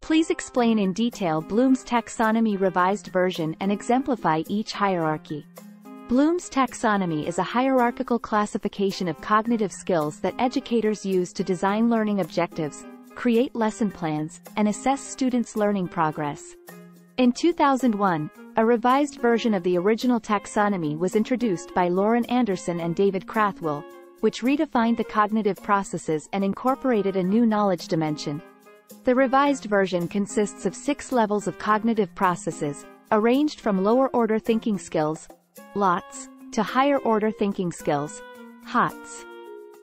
Please explain in detail Bloom's taxonomy revised version and exemplify each hierarchy. Bloom's taxonomy is a hierarchical classification of cognitive skills that educators use to design learning objectives, create lesson plans, and assess students' learning progress. In 2001, a revised version of the original taxonomy was introduced by Lauren Anderson and David Krathwohl, which redefined the cognitive processes and incorporated a new knowledge dimension. The revised version consists of 6 levels of cognitive processes, arranged from lower-order thinking skills, LOTS, to higher-order thinking skills, HOTS.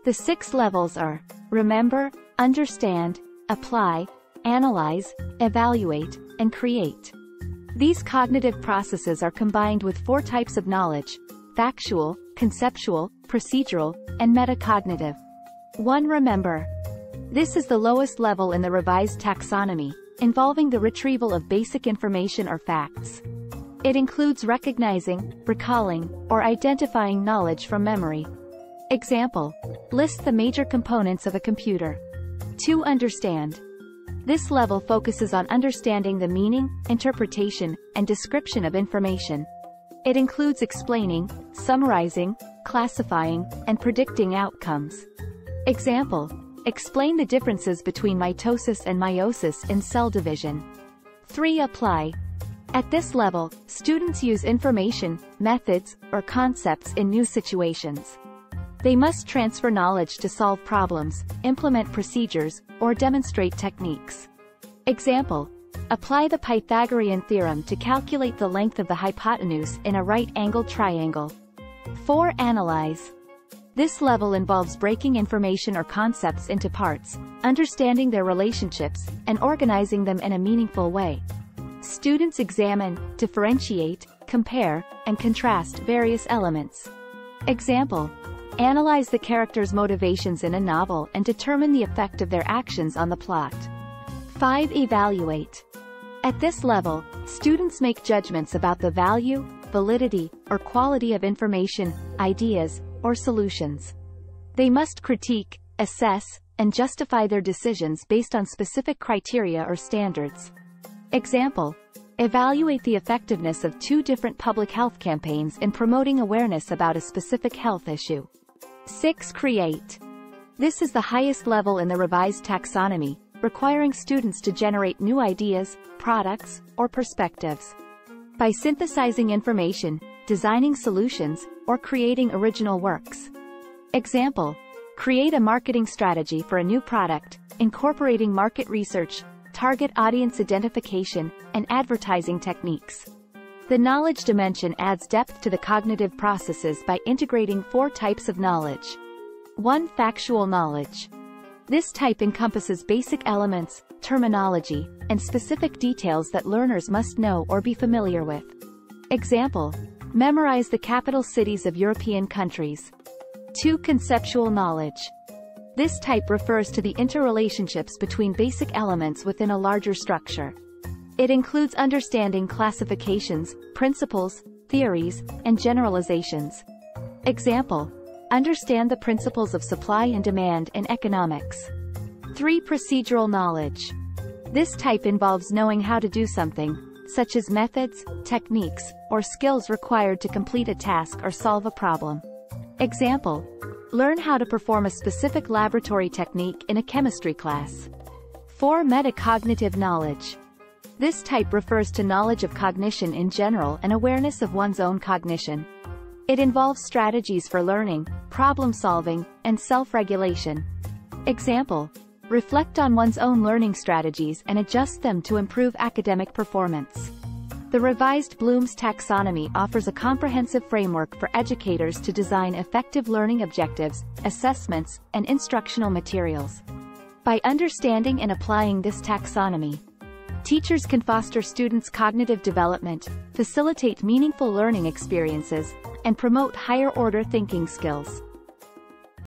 The 6 levels are: remember, understand, apply, analyze, evaluate, and create. These cognitive processes are combined with 4 types of knowledge: factual, conceptual, procedural, and metacognitive. 1Remember. This is the lowest level in the revised taxonomy, involving the retrieval of basic information or facts. It includes recognizing, recalling, or identifying knowledge from memory. Example: list the major components of a computer. 2Understand. This level focuses on understanding the meaning, interpretation, and description of information. It includes explaining, summarizing, classifying, and predicting outcomes. Example: explain the differences between mitosis and meiosis in cell division. 3Apply. At this level, students use information, methods, or concepts in new situations. They must transfer knowledge to solve problems, implement procedures, or demonstrate techniques. Example: apply the Pythagorean theorem to calculate the length of the hypotenuse in a right-angled triangle. 4Analyze. This level involves breaking information or concepts into parts, understanding their relationships, and organizing them in a meaningful way. Students examine, differentiate, compare, and contrast various elements. Example: analyze the characters' motivations in a novel and determine the effect of their actions on the plot. 5Evaluate. At this level, students make judgments about the value, validity, or quality of information, ideas, or solutions. They must critique, assess, and justify their decisions based on specific criteria or standards. Example: evaluate the effectiveness of 2 different public health campaigns in promoting awareness about a specific health issue. 6Create. This is the highest level in the revised taxonomy, requiring students to generate new ideas, products, or perspectives. By synthesizing information, designing solutions, or creating original works. Example: create a marketing strategy for a new product, incorporating market research, target audience identification, and advertising techniques. The knowledge dimension adds depth to the cognitive processes by integrating 4 types of knowledge. 1. Factual knowledge. This type encompasses basic elements, terminology, and specific details that learners must know or be familiar with. Example: memorize the capital cities of European countries. 2. Conceptual knowledge. This type refers to the interrelationships between basic elements within a larger structure. It includes understanding classifications, principles, theories, and generalizations. Example: understand the principles of supply and demand in economics. 3. Procedural knowledge. This type involves knowing how to do something, such as methods, techniques, or skills required to complete a task or solve a problem. Example: learn how to perform a specific laboratory technique in a chemistry class. 4. Metacognitive knowledge. This type refers to knowledge of cognition in general and awareness of one's own cognition. It involves strategies for learning, problem-solving, and self-regulation. Example: reflect on one's own learning strategies and adjust them to improve academic performance. The revised Bloom's taxonomy offers a comprehensive framework for educators to design effective learning objectives, assessments, and instructional materials. By understanding and applying this taxonomy, teachers can foster students' cognitive development, facilitate meaningful learning experiences, and promote higher-order thinking skills.